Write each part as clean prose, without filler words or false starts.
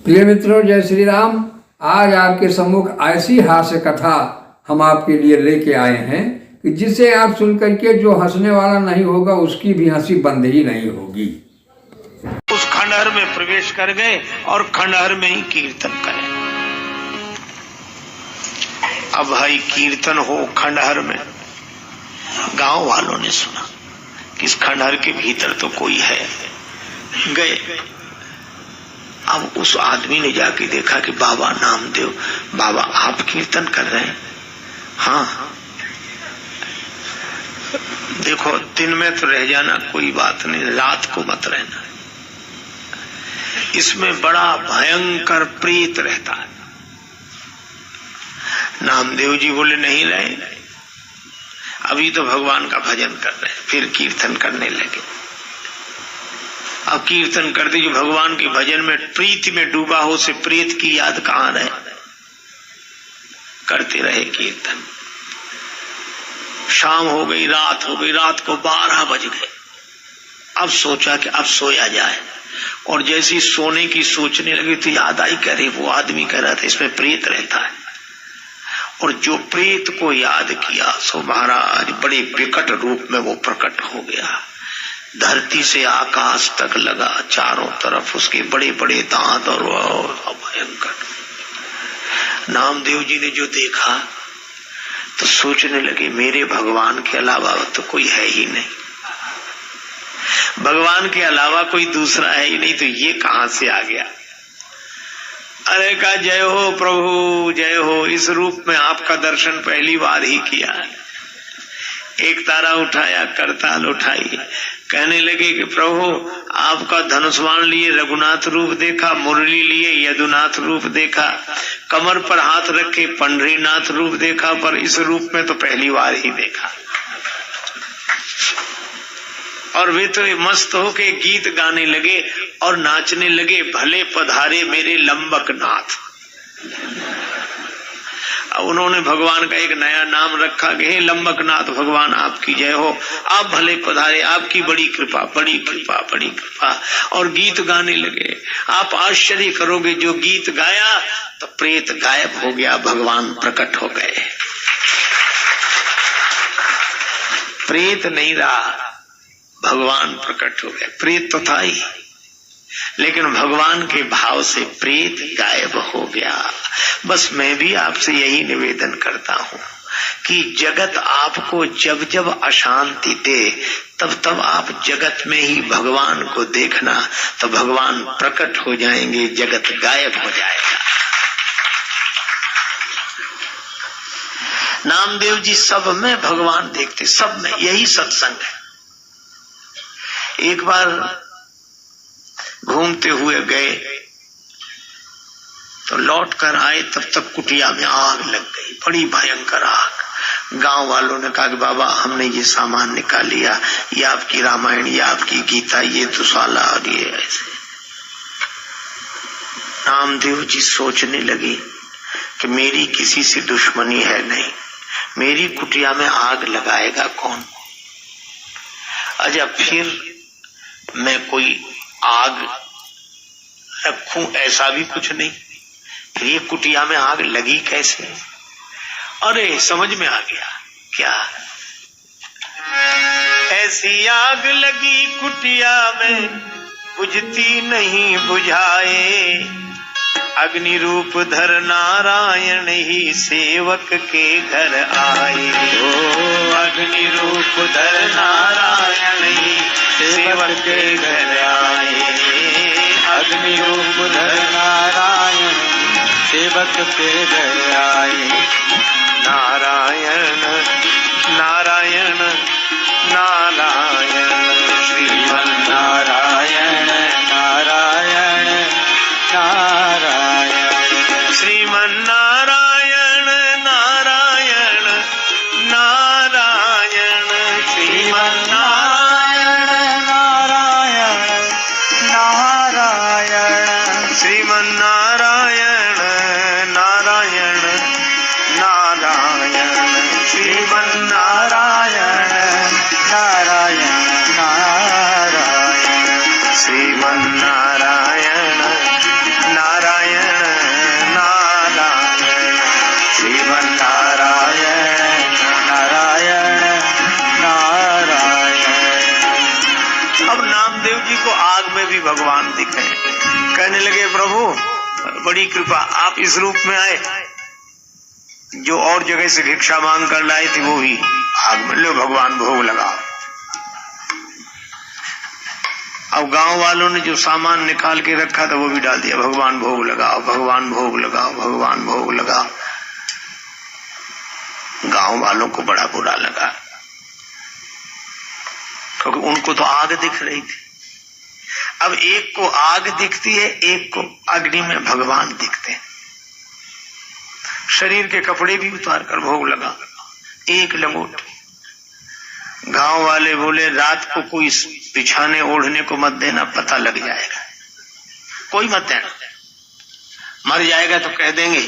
प्रिय मित्रों, जय श्री राम। आज आपके सम्मुख ऐसी हास्य कथा हम आपके लिए लेके आए हैं कि जिसे आप सुन करके जो हंसने वाला नहीं होगा उसकी भी हंसी बंद ही नहीं होगी। उस खंडहर में प्रवेश कर गए और खंडहर में ही कीर्तन करें। अब भाई कीर्तन हो खंडहर में, गांव वालों ने सुना कि इस खंडहर के भीतर तो कोई है। गए, अब उस आदमी ने जाके देखा कि बाबा नामदेव, बाबा आप कीर्तन कर रहे हैं? हाँ। देखो, दिन में तो रह जाना कोई बात नहीं, रात को मत रहना। इसमें बड़ा भयंकर प्रेत रहता है। नामदेव जी बोले नहीं रहे, अभी तो भगवान का भजन कर रहे हैं। फिर कीर्तन करने लगे। अब कीर्तन करते जो भगवान के भजन में प्रीति में डूबा हो, से प्रेत की याद कहां रहे। करते रहे कीर्तन। शाम हो गई, रात हो गई, रात को 12 बज गए। अब सोचा कि अब सोया जाए, और जैसी सोने की सोचने लगी तो याद आई, कह रही वो आदमी कह रहा था इसमें प्रेत रहता है। और जो प्रेत को याद किया सो महाराज बड़े विकट रूप में वो प्रकट हो गया। धरती से आकाश तक लगा, चारों तरफ उसके बड़े बड़े दांत और भयंकर। नामदेव जी ने जो देखा तो सोचने लगे मेरे भगवान के अलावा तो कोई है ही नहीं, भगवान के अलावा कोई दूसरा है ही नहीं, तो ये कहां से आ गया। अरे का जय हो प्रभु, जय हो। इस रूप में आपका दर्शन पहली बार ही किया। एक तारा उठाया, करताल उठाई, कहने लगे कि प्रभु आपका धनुष बाण लिए रघुनाथ रूप देखा, मुरली लिए यदुनाथ रूप देखा, कमर पर हाथ रखे पंढरीनाथ रूप देखा, पर इस रूप में तो पहली बार ही देखा। और वे तो मस्त होके गीत गाने लगे और नाचने लगे, भले पधारे मेरे लंबक नाथ। उन्होंने भगवान का एक नया नाम रखा कि हे लंबकनाथ भगवान आपकी जय हो, आप भले पधारे, आपकी बड़ी कृपा, बड़ी कृपा, बड़ी कृपा। और गीत गाने लगे। आप आश्चर्य करोगे, जो गीत गाया तो प्रेत गायब हो गया, भगवान प्रकट हो गए। प्रेत नहीं रहा, भगवान प्रकट हो गए। प्रेत तो था ही, लेकिन भगवान के भाव से प्रेत गायब हो गया। बस मैं भी आपसे यही निवेदन करता हूँ कि जगत आपको जब जब अशांति दे तब तब आप जगत में ही भगवान को देखना, तो भगवान प्रकट हो जाएंगे, जगत गायब हो जाएगा। नामदेव जी सब में भगवान देखते, सब में। यही सत्संग है। एक बार घूमते हुए गए तो लौट कर आए, तब तक कुटिया में आग लग गई, बड़ी भयंकर आग। गांव वालों ने कहा कि बाबा हमने ये सामान निकाल लिया, ये आपकी रामायण, ये आपकी गीता, ये दुशाला और ये ऐसे। नामदेव जी सोचने लगे कि मेरी किसी से दुश्मनी है नहीं, मेरी कुटिया में आग लगाएगा कौन। अच्छा, फिर मैं कोई आग रखूं ऐसा भी कुछ नहीं, ये कुटिया में आग लगी कैसे। अरे समझ में आ गया, क्या ऐसी आग लगी कुटिया में बुझती नहीं बुझाए, अग्नि रूप धर नारायण ही सेवक के घर आए। ओ अग्नि रूप धर नारायण ही सेवक के घर आए, अग्नि रूप धर नारायण सेवक के घर आए। नारायण नारायण नारायण श्रीमन नारायण नारायण नारायण श्रीमन नारायण नारायण नारायण श्रीमन नारायण नारायण नारायण श्रीमन नारायण नारायण नारायण श्रीमन नारायण नारायण नारायण श्रीमन नारायण नारायण भगवान दिखे। कहने लगे प्रभु बड़ी कृपा, आप इस रूप में आए, जो और जगह से भिक्षा मांग कर लाए थे वो भी आग में, लो भगवान भोग लगाओ। अब गांव वालों ने जो सामान निकाल के रखा था वो भी डाल दिया, भगवान भोग लगाओ, भगवान भोग लगाओ, भगवान भोग लगाओ। गांव वालों को बड़ा बुरा लगा, क्योंकि उनको तो आग दिख रही थी। अब एक को आग दिखती है, एक को अग्नि में भगवान दिखते हैं। शरीर के कपड़े भी उतार कर भोग लगा, एक लंगोटी। गांव वाले बोले रात को कोई बिछाने ओढ़ने को मत देना, पता लग जाएगा, कोई मत देना, मर जाएगा तो कह देंगे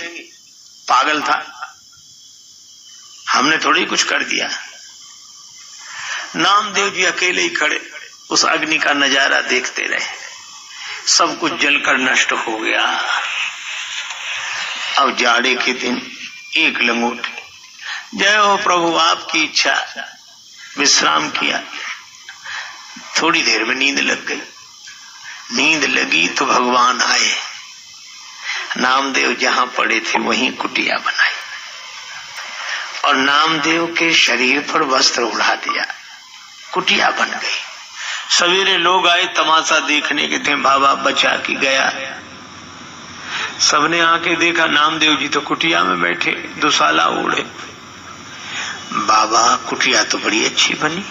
पागल था, हमने थोड़ी कुछ कर दिया। नामदेव जी अकेले ही खड़े उस अग्नि का नजारा देखते रहे, सब कुछ जलकर नष्ट हो गया। अब जाड़े के दिन एक लंगोटी, जय हो प्रभु आपकी इच्छा, विश्राम किया। थोड़ी देर में नींद लग गई। नींद लगी तो भगवान आए। नामदेव जहां पड़े थे वहीं कुटिया बनाई और नामदेव के शरीर पर वस्त्र उड़ा दिया, कुटिया बन गई। सवेरे लोग आए तमाशा देखने के थे, बाबा बचा के गया। सबने आके देखा नामदेव जी तो कुटिया में बैठे, दुशाला ओढ़े। बाबा कुटिया तो बड़ी अच्छी बनी,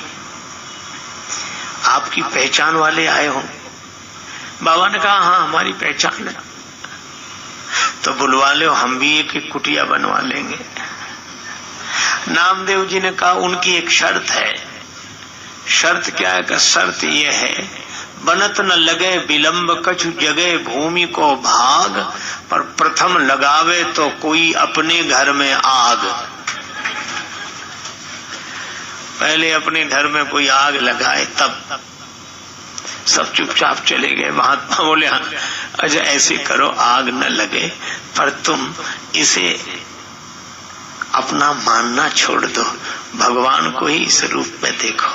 आपकी पहचान वाले आए हो। बाबा ने कहा हाँ हमारी पहचान है, तो बुलवा लो, हम भी एक कुटिया बनवा लेंगे। नामदेव जी ने कहा उनकी एक शर्त है। शर्त क्या है? का शर्त यह है बनत न लगे विलंब कछु जगह भूमि को भाग, पर प्रथम लगावे तो कोई अपने घर में आग। पहले अपने घर में कोई आग लगाए तब। सब चुपचाप चले गए। महात्मा बोले हाँ अच्छा ऐसे करो, आग न लगे, पर तुम इसे अपना मानना छोड़ दो, भगवान को ही इस रूप में देखो,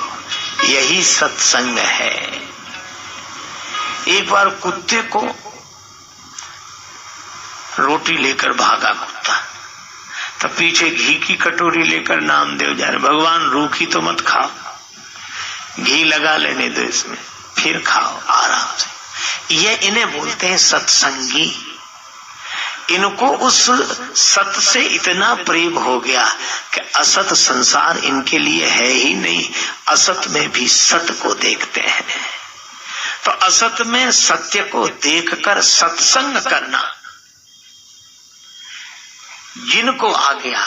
यही सत्संग है। एक बार कुत्ते को रोटी लेकर भागा कुत्ता, तब पीछे घी की कटोरी लेकर नामदेव जा रहे। भगवान रूखी तो मत खाओ, घी लगा लेने दो इसमें, फिर खाओ आराम से। ये इन्हें बोलते हैं सत्संगी। इनको उस सत से इतना प्रेम हो गया कि असत संसार इनके लिए है ही नहीं, असत में भी सत को देखते हैं। तो असत में सत्य को देखकर सत्संग करना जिनको आ गया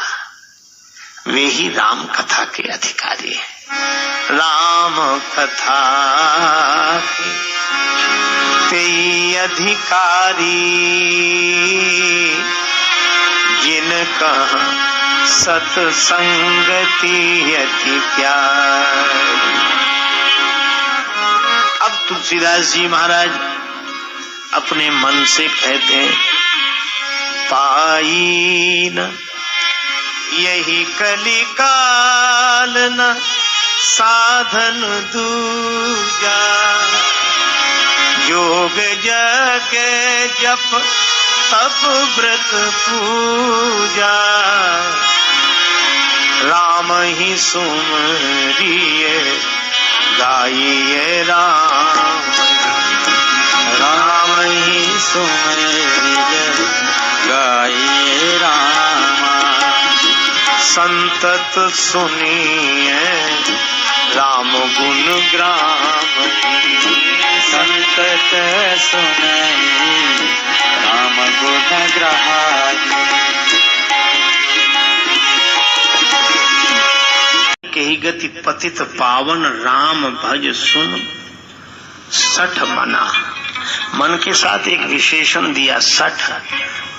वे ही राम कथा के अधिकारी हैं। राम कथा ते अधिकारी जिनका सत्संगति अति प्यारी। अब तुलसीदास जी महाराज अपने मन से कहते हैं पाई न यही कलिकाल न साधन दूजा, योग जग जप तप व्रत पूजा, राम ही सुमरिए गाइए राम, राम ही सुमरिए गाइए राम। संतत सुनिए राम गुण ग्राम, संतत सुनिए राम गुण ग्राम। कही गति पतित पावन राम भज सुन सठ मना। मन के साथ एक विशेषण दिया सठ।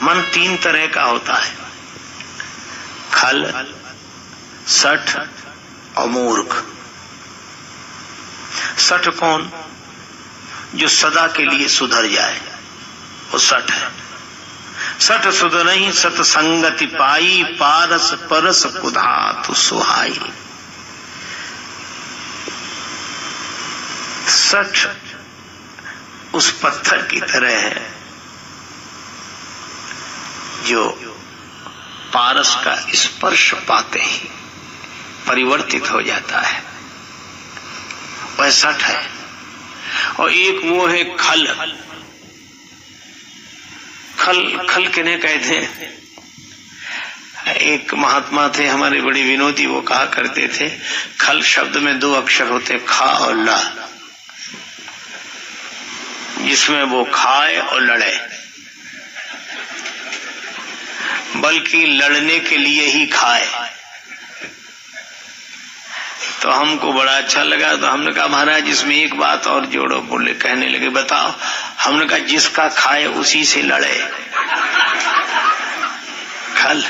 मन तीन तरह का होता है, खल, सठ और मूर्ख। सठ कौन? जो सदा के लिए सुधर जाए, वो सठ है। सठ सुध नहीं सतसंगति पाई, पारस परस कुधातु सुहाई। सठ उस पत्थर की तरह है जो पारस का स्पर्श पाते ही परिवर्तित हो जाता है, वह सठ है। और एक वो है खल। खल खल किन्हें कहते हैं? एक महात्मा थे हमारे बड़े विनोदी, वो कहा करते थे खल शब्द में 2 अक्षर होते, खा और ला, जिसमें वो खाए और लड़े, बल्कि लड़ने के लिए ही खाए। तो हमको बड़ा अच्छा लगा, तो हमने कहा महाराज इसमें एक बात और जोड़ो। बोले, कहने लगे बताओ। हमने कहा जिसका खाए उसी से लड़े। खल।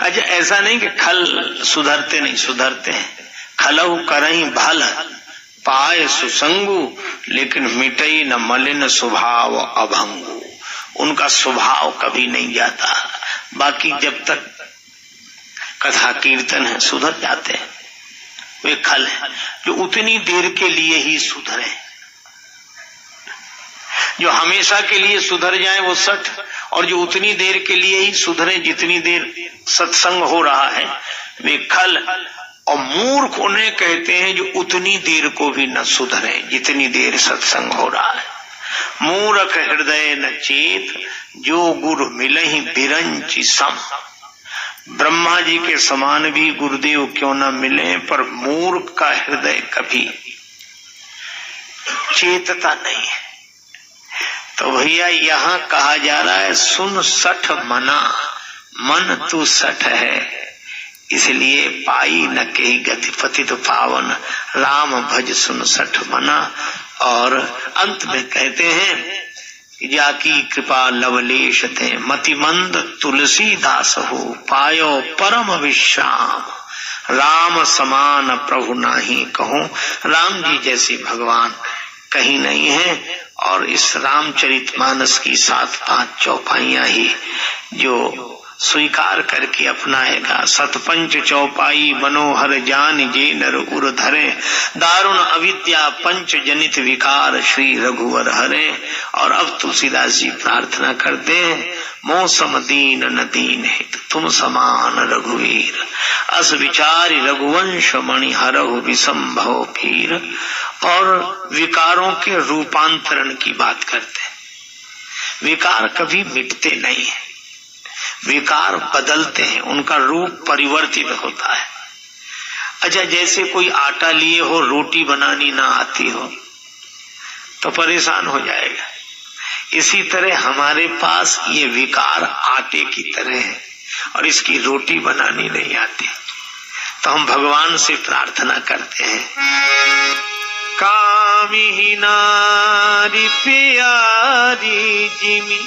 अच्छा, ऐसा नहीं कि खल सुधरते नहीं, सुधरते हैं। खलऊ करही भल पाए सुसंगु, लेकिन मिटई न मलिन स्वभाव अभंगु। उनका स्वभाव कभी नहीं जाता। बाकी जब तक कथा कीर्तन है सुधर जाते हैं। वे खल है जो उतनी देर के लिए ही सुधरे। जो हमेशा के लिए सुधर जाए वो सठ, और जो उतनी देर के लिए ही सुधरे जितनी देर सत्संग हो रहा है, वे खल। और मूर्ख उन्हें कहते हैं जो उतनी देर को भी न सुधरे जितनी देर सत्संग हो रहा है। मूर्ख हृदय न चेत, जो गुरु मिलहि बिरंचि सम। ब्रह्मा जी के समान भी गुरुदेव क्यों न मिले, पर मूर्ख का हृदय कभी चेतता नहीं है। तो भैया यहाँ कहा जा रहा है सुन सठ मना, मन तू सठ है, इसलिए पाई न कही गति पतित पावन, राम भज सुन सठ मना। और अंत में कहते हैं जाकी कृपा लवलेश थे, मतिमंद तुलसीदास हो, पायो परम विश्राम, राम समान प्रभु नाही कहूं। राम जी जैसे भगवान कहीं नहीं है। और इस रामचरितमानस की 7-5 चौपाइयां ही जो स्वीकार करके अपनाएगा। सतपंच चौपाई मनोहर जान जे नर उर धरे, दारुण अविद्या पंच जनित विकार श्री रघुवर हरे। और अब तुलसीदास जी प्रार्थना करते हैं, मौसम दीन न दीन हित तुम समान रघुवीर, अस विचारी रघुवंश मणि हरहु विसंभव पीर। और विकारों के रूपांतरण की बात करते हैं। विकार कभी मिटते नहीं है, विकार बदलते हैं, उनका रूप परिवर्तित होता है। अच्छा, जैसे कोई आटा लिए हो, रोटी बनानी ना आती हो तो परेशान हो जाएगा। इसी तरह हमारे पास ये विकार आटे की तरह है और इसकी रोटी बनानी नहीं आती। तो हम भगवान से प्रार्थना करते हैं, कामी ही नारी प्यारी जिमी,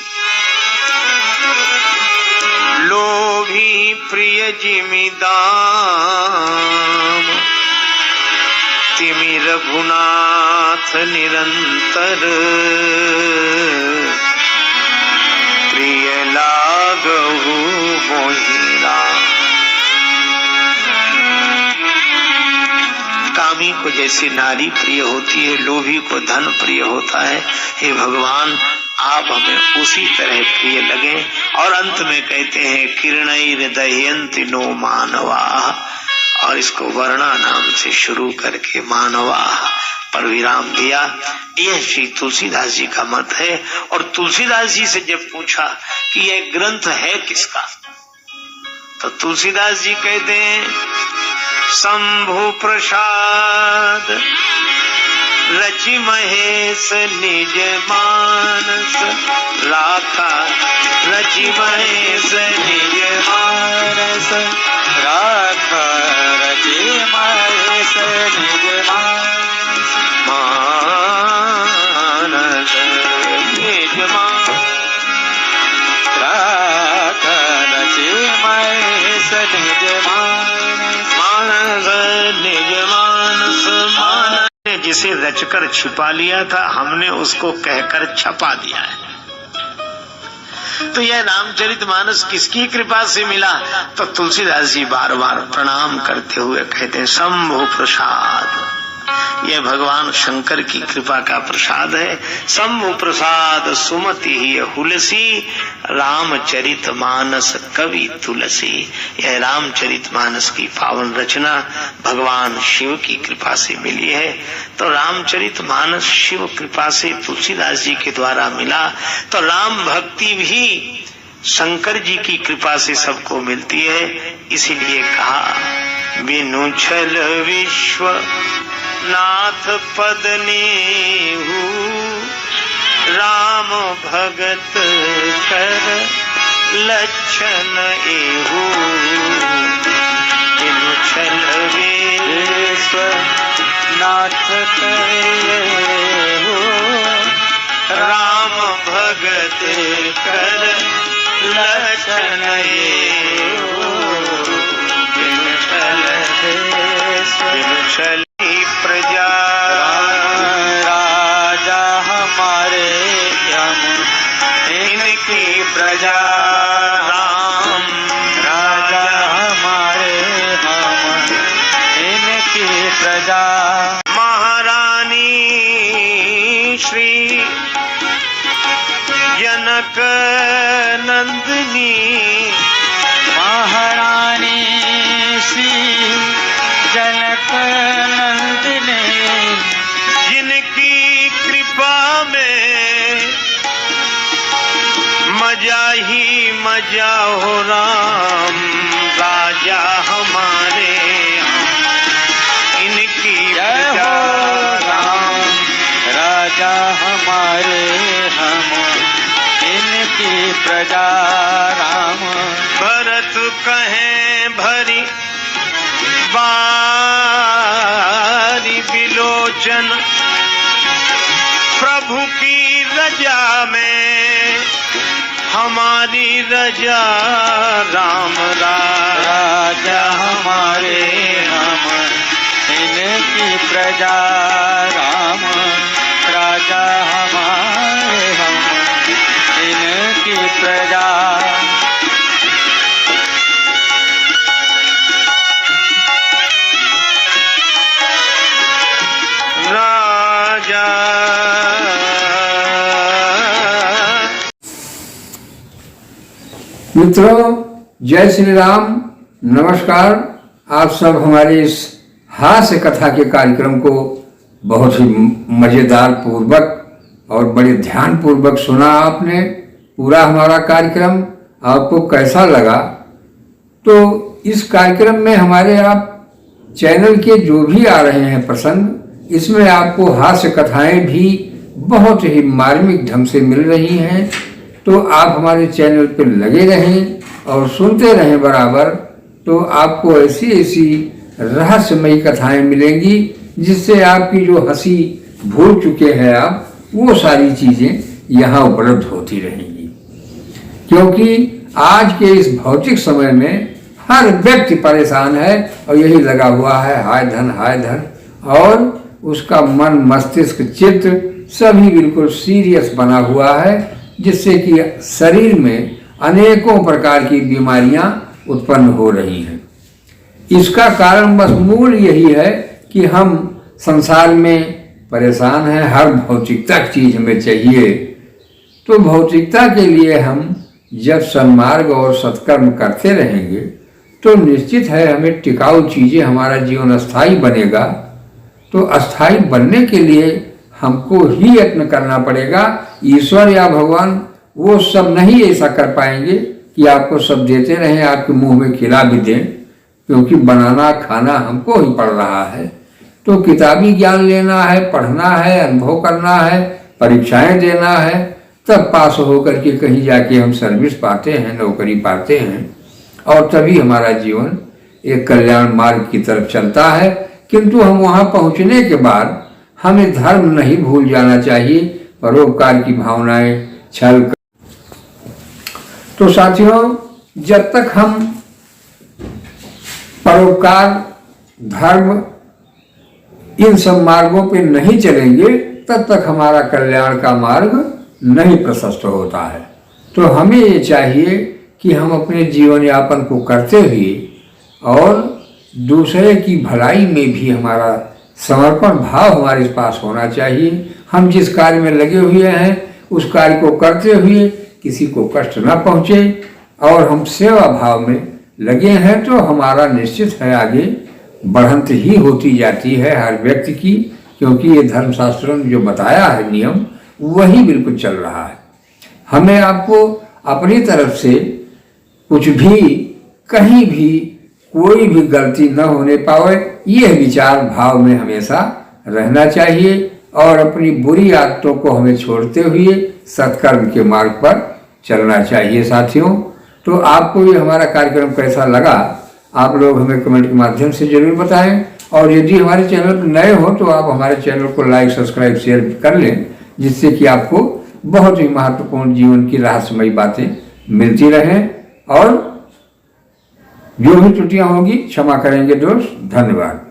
लोभी प्रिय जिमी दाम, तिमि रघुनाथ निरंतर, प्रिय लागहु मोहि राम। कामी को जैसे नारी प्रिय होती है, लोभी को धन प्रिय होता है, हे भगवान आप हमें उसी तरह प्रिय लगे। और अंत में कहते हैं किरणैर दह्यन्ति नो मानवा, और इसको वर्णा नाम से शुरू करके मानवा पर विराम दिया। यह श्री तुलसीदास जी का मत है। और तुलसीदास जी से जब पूछा कि यह ग्रंथ है किसका, तो तुलसीदास जी कहते हैं शंभु प्रसाद रचि महेश निज मानस, राखा रचि महेश निज मानस, राखा रचि महेश निज मानस, निज मानस, राखा रचि महेश निज मानस, मानस निज मानस। मानस जिसे रचकर छिपा लिया था, हमने उसको कहकर छपा दिया है। तो यह रामचरितमानस किसकी कृपा से मिला? तो तुलसीदास जी बार बार प्रणाम करते हुए कहते हैं शंभु प्रसाद, यह भगवान शंकर की कृपा का प्रसाद है। शंभु प्रसाद सुमति ही हुलसी, रामचरितमानस कवि तुलसी। यह रामचरितमानस की पावन रचना भगवान शिव की कृपा से मिली है। तो रामचरितमानस शिव कृपा से तुलसीदास जी के द्वारा मिला। तो राम भक्ति भी शंकर जी की कृपा से सबको मिलती है। इसीलिए कहा बिनु छल विश्व नाथ पद नेहु, राम भगत कर लक्षण एहु। बिनु छल विश्व नाथ करेहु, राम भगत कर लक्षण एहु। बिनु छल प्रजा राजा हमारे हम इनकी प्रजा, राम राजा हमारे हम इनकी प्रजा। महारानी श्री जनक नंदिनी, महारानी श्री जनक नंदिनी, जिनकी कृपा में मजा ही मजा हो राम, राजा हमारे इनकी प्रजा, राम राजा हमारे हम इनकी प्रजा। राम भरत कहें भरी बारी बिलोचन, प्रभु की रजा में हमारी रजा, राम राजा हमारे हम इनकी प्रजा। राम राजा हमारे हम इनकी प्रजा। राजा मित्रों, जय श्री राम, नमस्कार। आप सब हमारे इस हास्य कथा के कार्यक्रम को बहुत ही मजेदार पूर्वक और बड़े ध्यान पूर्वक सुना आपने। पूरा हमारा कार्यक्रम आपको कैसा लगा? तो इस कार्यक्रम में हमारे आप चैनल के जो भी आ रहे हैं प्रसंग, इसमें आपको हास्य कथाएं भी बहुत ही मार्मिक ढंग से मिल रही हैं। तो आप हमारे चैनल पर लगे रहें और सुनते रहें बराबर। तो आपको ऐसी ऐसी रहस्यमयी कथाएं मिलेंगी जिससे आपकी जो हंसी भूल चुके हैं आप, वो सारी चीज़ें यहाँ उपलब्ध होती रहेंगी। क्योंकि आज के इस भौतिक समय में हर व्यक्ति परेशान है और यही लगा हुआ है हाय धन हाय धन, और उसका मन मस्तिष्क चित्त सभी बिल्कुल सीरियस बना हुआ है, जिससे कि शरीर में अनेकों प्रकार की बीमारियां उत्पन्न हो रही हैं। इसका कारण बस मूल यही है कि हम संसार में परेशान हैं। हर भौतिकता की चीज हमें चाहिए। तो भौतिकता के लिए हम जब सन्मार्ग और सत्कर्म करते रहेंगे तो निश्चित है हमें टिकाऊ चीजें, हमारा जीवन अस्थायी बनेगा। तो अस्थायी बनने के लिए हमको ही यत्न करना पड़ेगा। ईश्वर या भगवान वो सब नहीं ऐसा कर पाएंगे कि आपको सब देते रहें, आपके मुंह में खिला भी दें, क्योंकि बनाना खाना हमको ही पड़ रहा है। तो किताबी ज्ञान लेना है, पढ़ना है, अनुभव करना है, परीक्षाएं देना है, तब पास होकर के कहीं जाके हम सर्विस पाते हैं, नौकरी पाते हैं, और तभी हमारा जीवन एक कल्याण मार्ग की तरफ चलता है। किंतु हम वहाँ पहुँचने के बाद हमें धर्म नहीं भूल जाना चाहिए, परोपकार की भावनाएं, छल। तो साथियों, जब तक हम परोपकार, धर्म, इन सब मार्गों पे नहीं चलेंगे, तब तक हमारा कल्याण का मार्ग नहीं प्रशस्त होता है। तो हमें ये चाहिए कि हम अपने जीवन यापन को करते हुए और दूसरे की भलाई में भी हमारा समर्पण भाव हमारे पास होना चाहिए। हम जिस कार्य में लगे हुए हैं उस कार्य को करते हुए किसी को कष्ट न पहुँचे और हम सेवा भाव में लगे हैं तो हमारा निश्चित है आगे बढ़ंत ही होती जाती है हर व्यक्ति की, क्योंकि ये धर्मशास्त्रों ने जो बताया है नियम वही बिल्कुल चल रहा है। हमें आपको अपनी तरफ से कुछ भी कहीं भी कोई भी गलती न होने पाए ये विचार भाव में हमेशा रहना चाहिए और अपनी बुरी आदतों को हमें छोड़ते हुए सत्कर्म के मार्ग पर चलना चाहिए। साथियों, तो आपको ये हमारा कार्यक्रम कैसा लगा आप लोग हमें कमेंट के माध्यम से जरूर बताएं और यदि हमारे चैनल पर नए हो तो आप हमारे चैनल को लाइक सब्सक्राइब शेयर कर लें, जिससे कि आपको बहुत ही महत्वपूर्ण जीवन की रहस्यमयी बातें मिलती रहें और जो भी त्रुटियां होंगी क्षमा करेंगे दोस्त। धन्यवाद।